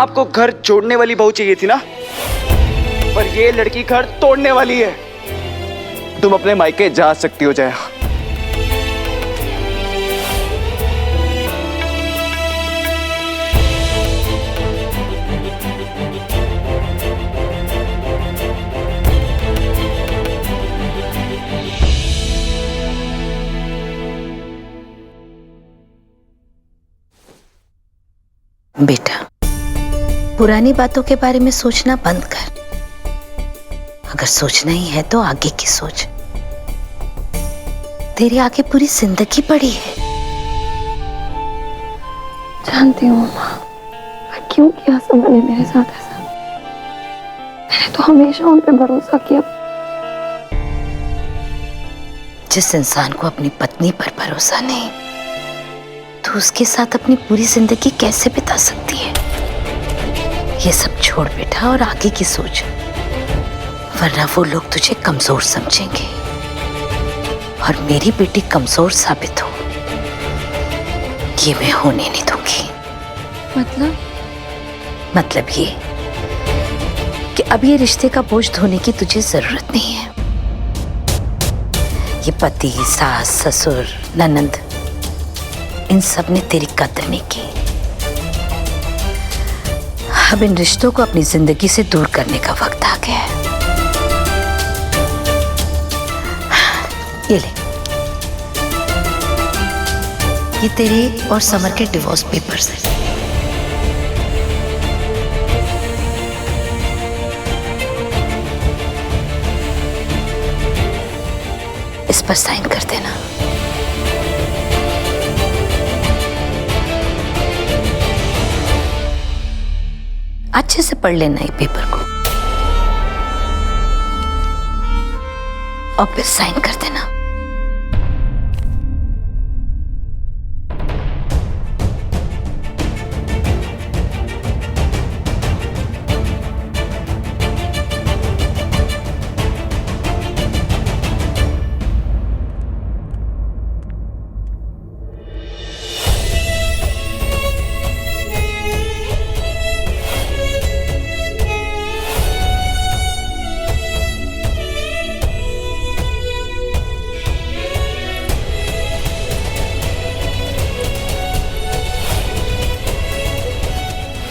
आपको घर जोड़ने वाली बहू चाहिए थी ना, पर ये लड़की घर तोड़ने वाली है। तुम अपने मायके जा सकती हो जया। बेटा, पुरानी बातों के बारे में सोचना बंद कर। अगर सोचना ही है तो आगे की सोच। तेरे आगे पूरी जिंदगी पड़ी है। जानती हूँ माँ, मैं क्यों किया समर ने मेरे साथ ऐसा। मैंने तो हमेशा उन पे भरोसा किया। जिस इंसान को अपनी पत्नी पर भरोसा नहीं, तो उसके साथ अपनी पूरी जिंदगी कैसे बिता सकती है। ये सब छोड़ बेटा और आगे की सोच, वरना वो लोग तुझे कमजोर समझेंगे और मेरी बेटी कमजोर साबित हो, ये मैं होने नहीं दूंगी। मतलब ये कि अब ये रिश्ते का बोझ ढोने की तुझे जरूरत नहीं है। ये पति, सास, ससुर, ननंद, इन सब ने तेरी कदर नहीं की। अब इन रिश्तों को अपनी जिंदगी से दूर करने का वक्त आ गया है। ये ले, ये तेरे और समर के डिवोर्स पेपर्स हैं। इस पर साइन कर देना। अच्छे से पढ़ लेना ये पेपर को और फिर साइन कर देना।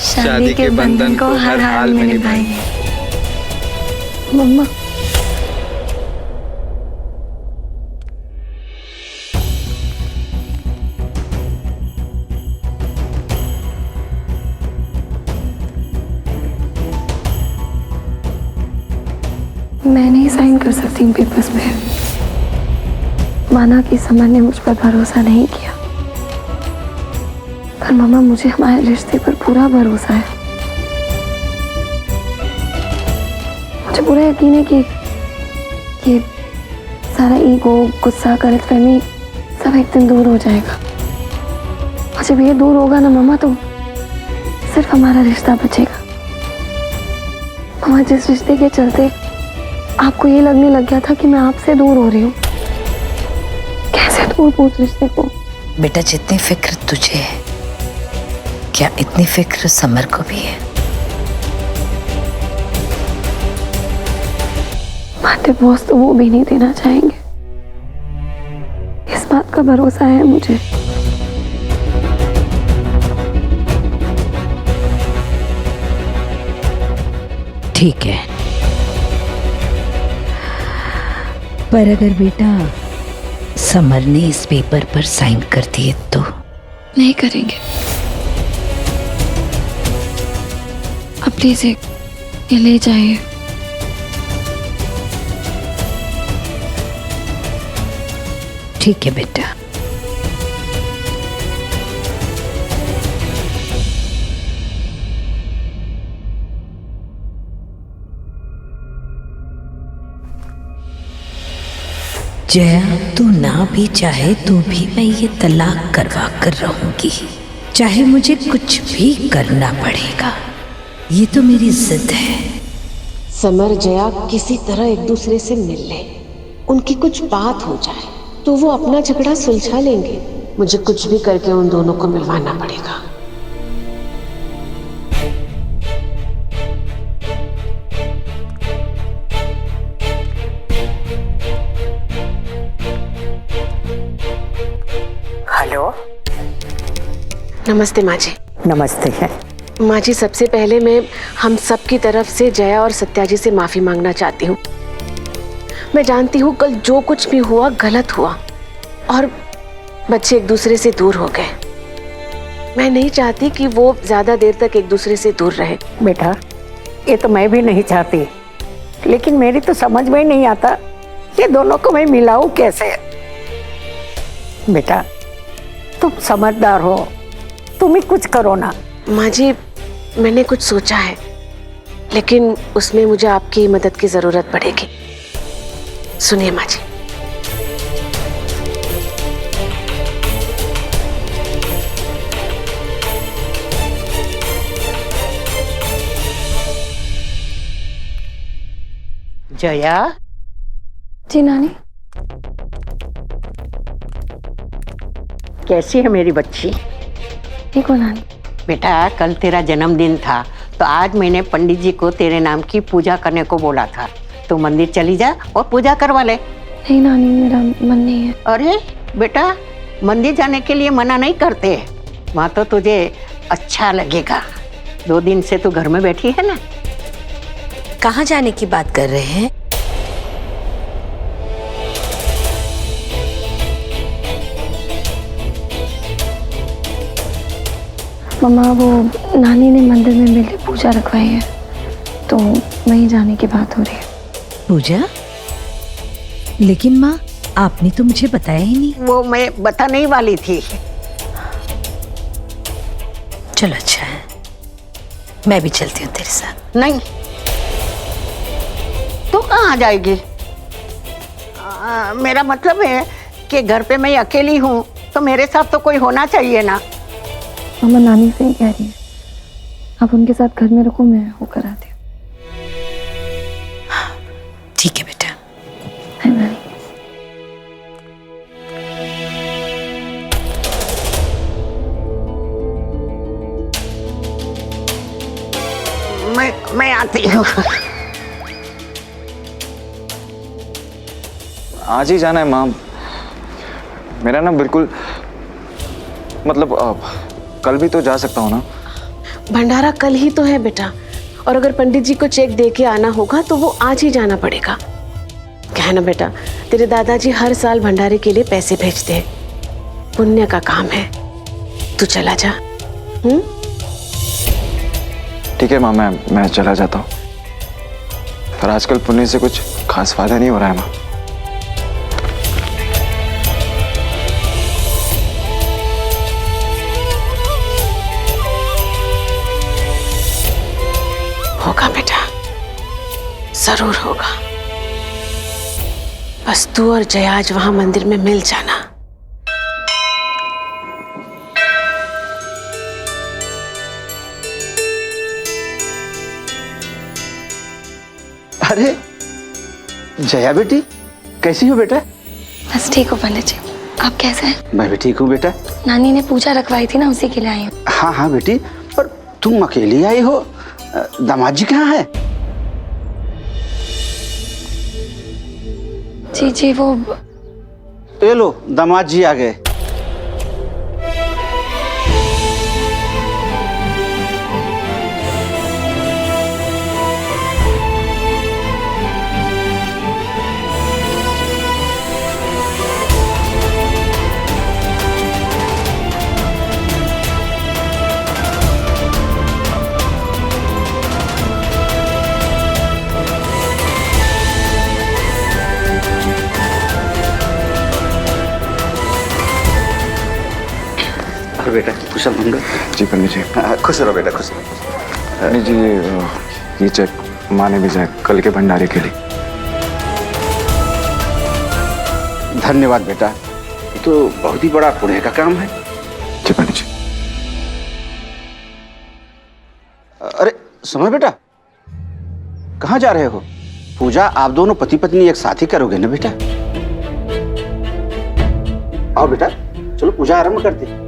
शादी के बंधन को हर हाल में निभाएंगे। मम्मा, मैं नहीं साइन कर सकती इन पेपर्स पे। माना कि समर ने मुझ पर भरोसा नहीं किया, पर मम्मा मुझे हमारे रिश्ते पर पूरा भरोसा है। मुझे पूरा यकीन है कि ये सारा ईगो, गुस्सा, गलतफहमी सब एक दिन दूर हो जाएगा। और जब ये दूर होगा ना मम्मा, तो सिर्फ हमारा रिश्ता बचेगा। मम्मा, जिस रिश्ते के चलते आपको ये लगने लग गया था कि मैं आपसे दूर हो रही हूँ, कैसे दूर हूँ उस रिश्ते को। बेटा, जितनी फिक्र तुझे है, क्या इतनी फिक्र समर को भी है? डिवोर्स तो वो भी नहीं देना चाहेंगे, इस बात का भरोसा है मुझे। ठीक है, पर अगर बेटा समर ने इस पेपर पर साइन कर दिए तो? नहीं करेंगे। अब प्लीज ये ले जाइए। ठीक है बेटा। जया, तू ना भी चाहे तो भी मैं ये तलाक करवा कर रहूंगी, चाहे मुझे कुछ भी करना पड़ेगा। ये तो मेरी जिद है। समर जया किसी तरह एक दूसरे से मिल ले, उनकी कुछ बात हो जाए तो वो अपना झगड़ा सुलझा लेंगे। मुझे कुछ भी करके उन दोनों को मिलवाना पड़ेगा। नमस्ते माँ जी। नमस्ते है। माँ जी, सबसे पहले मैं हम सब की तरफ से जया और सत्या जी से माफी मांगना चाहती हूँ। मैं जानती हूँ कल जो कुछ भी हुआ गलत हुआ और बच्चे एक दूसरे से दूर हो गए। मैं नहीं चाहती कि वो ज्यादा देर तक एक दूसरे से दूर रहे। बेटा, ये तो मैं भी नहीं चाहती, लेकिन मेरी तो समझ में ही नहीं आता ये दोनों को मैं मिलाऊं कैसे। बेटा, तुम समझदार हो, तुम ही कुछ करो ना। माँ जी, मैंने कुछ सोचा है, लेकिन उसमें मुझे आपकी मदद की जरूरत पड़ेगी। सुनिए माँ जी। जया, जी नानी। कैसी है मेरी बच्ची? ठीक हो नानी? बेटा, कल तेरा जन्मदिन था, तो आज मैंने पंडित जी को तेरे नाम की पूजा करने को बोला था। तो मंदिर चली जा और पूजा करवा ले। नहीं नानी, मेरा मन नहीं है। अरे बेटा, मंदिर जाने के लिए मना नहीं करते, वहाँ तो तुझे अच्छा लगेगा। 2 दिन से तू घर में बैठी है ना। कहाँ जाने की बात कर रहे हैं? मम्मा, वो नानी ने मंदिर में मेरे लिए पूजा रखवाई है, तो वहीं जाने की बात हो रही है। पूजा? लेकिन माँ, आपने तो मुझे बताया ही नहीं। वो मैं बताने ही वाली थी। चलो अच्छा है, मैं भी चलती हूँ तेरे साथ। नहीं, तो कहाँ जाएगी? मेरा मतलब है कि घर पे मैं अकेली हूँ, तो मेरे साथ तो कोई होना चाहिए ना। मम्मा नानी से ही कह रही है, आप उनके साथ घर में रुको, मैं होकर आती हूँ। ठीक है बेटा। है नानी। मैं आती हूँ। आज ही जाना है माँ। मेरा ना बिल्कुल मतलब कल भी तो जा सकता हूँ ना। भंडारा कल ही तो है बेटा, और अगर पंडित जी को चेक दे के आना होगा तो वो आज ही जाना पड़ेगा। क्या है ना बेटा, तेरे दादाजी हर साल भंडारे के लिए पैसे भेजते हैं, पुण्य का काम है। तू चला जा। ठीक है माँ, मैं चला जाता हूँ, पर आजकल पुण्य से कुछ खास फायदा नहीं हो रहा है माँ। होगा बेटा, जरूर होगा। बस तू और जया आज वहां मंदिर में मिल जाना। अरे जया बेटी, कैसी हो बेटा? बस ठीक हो पंडित जी, आप कैसे हैं? मैं भी ठीक हूँ बेटा। नानी ने पूजा रखवाई थी ना, उसी के लिए आई हूँ। हाँ हाँ बेटी, पर तुम अकेली आई हो, दामाद जी कहाँ है? जी वो ये लो, दामाद जी आ गए। बेटा कुशल मंगल। जी पंडित जी। खुश रहो बेटा, खुश रहो। पंडित जी, ये चेक माँ ने भेजा है कल के भंडारे के लिए। धन्यवाद बेटा, ये तो बहुत ही बड़ा पुण्य का काम है। जी पंडित जी। अरे सुनो बेटा, कहाँ जा रहे हो? पूजा आप दोनों पति पत्नी एक साथ ही करोगे ना बेटा? आओ बेटा, चलो पूजा आरंभ करते हैं।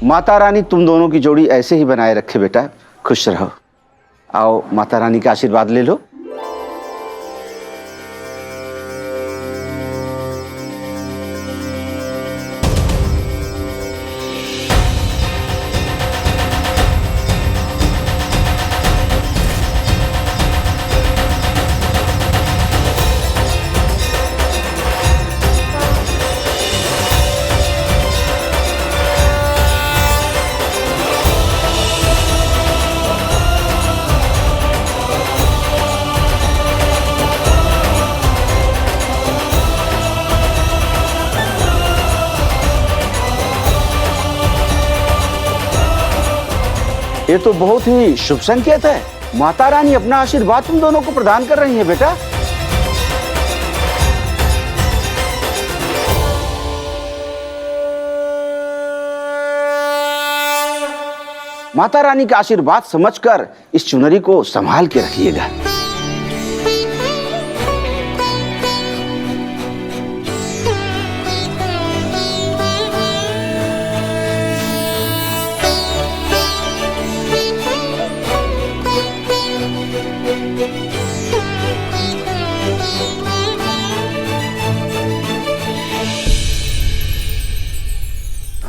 माता रानी तुम दोनों की जोड़ी ऐसे ही बनाए रखे बेटा, खुश रहो। आओ माता रानी का आशीर्वाद ले लो। ये तो बहुत ही शुभ संकेत है। माता रानी अपना आशीर्वाद तुम दोनों को प्रदान कर रही है बेटा। माता रानी का आशीर्वाद समझकर इस चुनरी को संभाल के रखिएगा।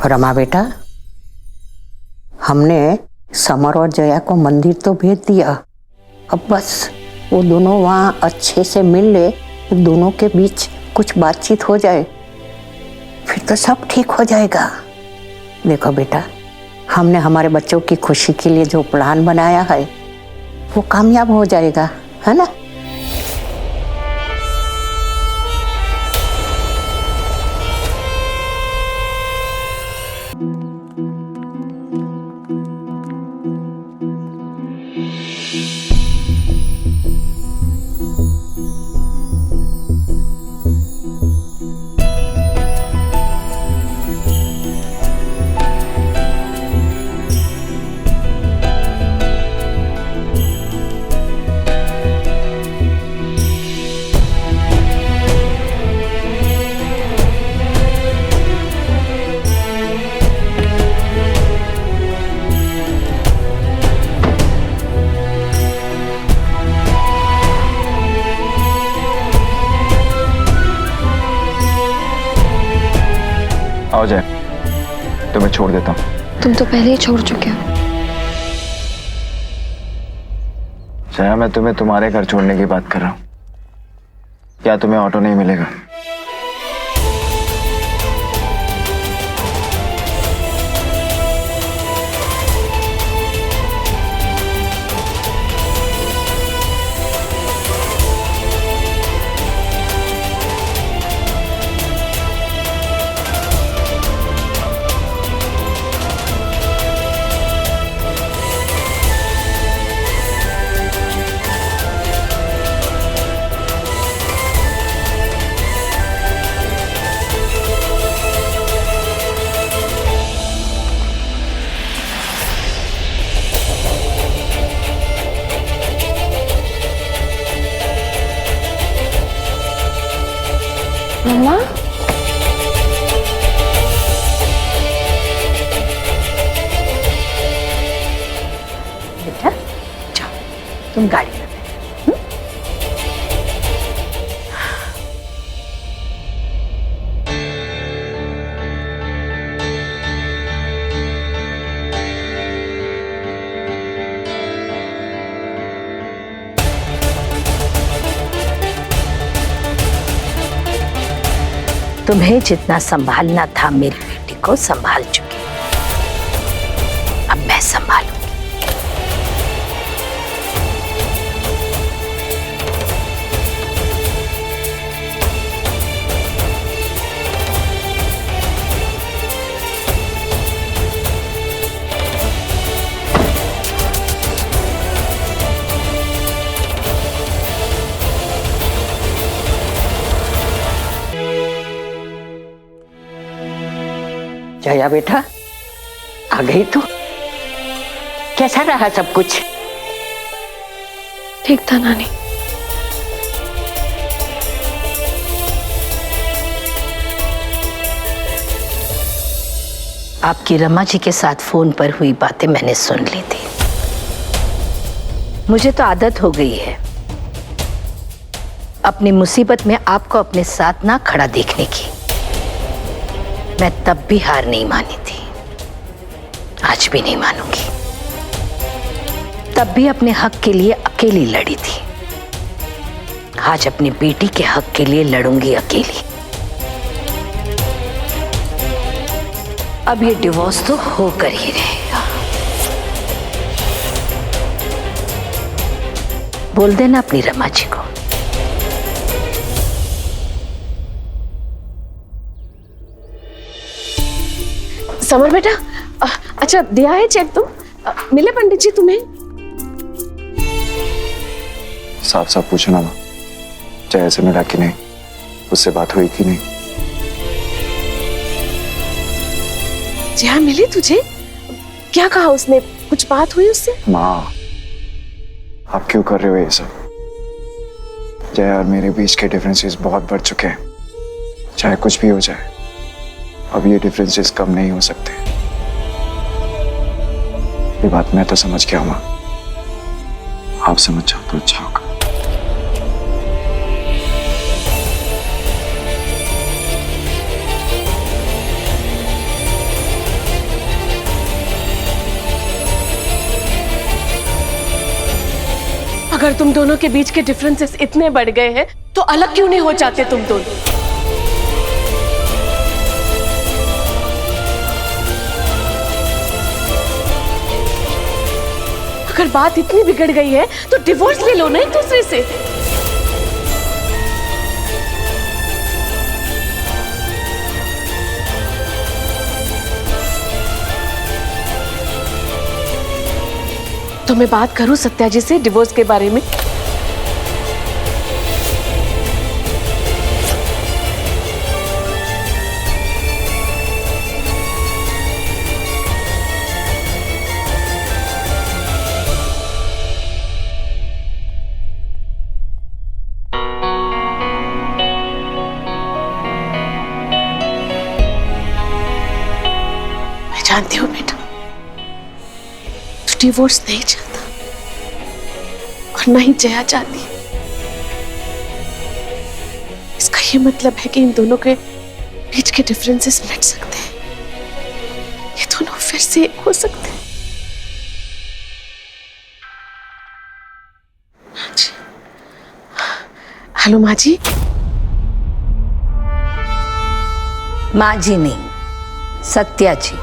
रमा बेटा, हमने समर और जया को मंदिर तो भेज दिया, अब बस वो दोनों वहाँ अच्छे से मिल ले, दोनों के बीच कुछ बातचीत हो जाए, फिर तो सब ठीक हो जाएगा। देखो बेटा, हमने हमारे बच्चों की खुशी के लिए जो प्लान बनाया है वो कामयाब हो जाएगा, है ना? आओ जाए, तुम्हें छोड़ देता हूँ। तुम तो पहले ही छोड़ चुके हो। जया, मैं तुम्हें तुम्हारे घर छोड़ने की बात कर रहा हूँ। क्या तुम्हें ऑटो नहीं मिलेगा? मम्मा, बेटा जाओ, तुम गाड़ी में बैठो। तुम्हें जितना संभालना था मेरी बेटी को संभाल चुकी, अब मैं संभालूंगी। जया बेटा, आ गई तू? कैसा रहा सब कुछ? ठीक था नानी। आपकी रमा जी के साथ फोन पर हुई बातें मैंने सुन ली थी। मुझे तो आदत हो गई है अपनी मुसीबत में आपको अपने साथ ना खड़ा देखने की। मैं तब भी हार नहीं मानी थी, आज भी नहीं मानूंगी। तब भी अपने हक के लिए अकेली लड़ी थी, आज अपनी बेटी के हक के लिए लड़ूंगी अकेली। अब ये डिवोर्स तो होकर ही रहेगा। बोल देना अपनी रमा जी को। समर बेटा, अच्छा दिया है चेक तुम? मिले पंडित जी तुम्हें? साफ साफ पूछो ना माँ, जया से मिला कि नहीं, उससे बात हुई कि नहीं? जया मिली तुझे? क्या कहा उसने? कुछ बात हुई उससे? माँ आप क्यों कर रहे हो ये सब? जया और मेरे बीच के डिफरेंसेस बहुत बढ़ चुके हैं। चाहे कुछ भी हो जाए, अब ये डिफरेंसेस कम नहीं हो सकते। ये बात मैं तो समझ गया माँ, आप समझ जाओ तो अच्छा होगा। अगर तुम दोनों के बीच के डिफरेंसेस इतने बढ़ गए हैं तो अलग क्यों नहीं हो जाते तुम दोनों? अगर बात इतनी बिगड़ गई है तो डिवोर्स ले लो ना एक दूसरे से। तो मैं बात करूं सत्या जी से डिवोर्स के बारे में? मैं जानती हूँ बेटा, तू डिवोर्स नहीं चाहता और नहीं जया चाहती। इसका ये मतलब है कि इन दोनों के बीच के डिफरेंसेस मिट सकते हैं, ये दोनों फिर से एक हो सकते हैं। हाँ जी। हेलो माँ जी। माँ जी नहीं, सत्या जी।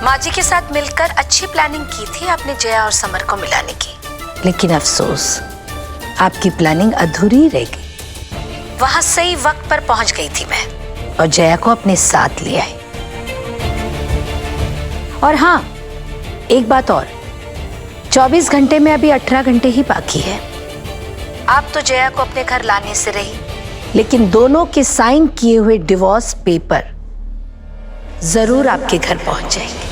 माँ जी के साथ मिलकर अच्छी प्लानिंग की थी आपने जया और समर को मिलाने की, लेकिन अफसोस आपकी प्लानिंग अधूरी रह गई। वहां सही वक्त पर पहुंच गई थी मैं और जया को अपने साथ ले आई। और हाँ, एक बात और, 24 घंटे में अभी 18 घंटे ही बाकी है। आप तो जया को अपने घर लाने से रही, लेकिन दोनों के साइन किए हुए डिवोर्स पेपर जरूर आपके घर पहुंच जाएंगे।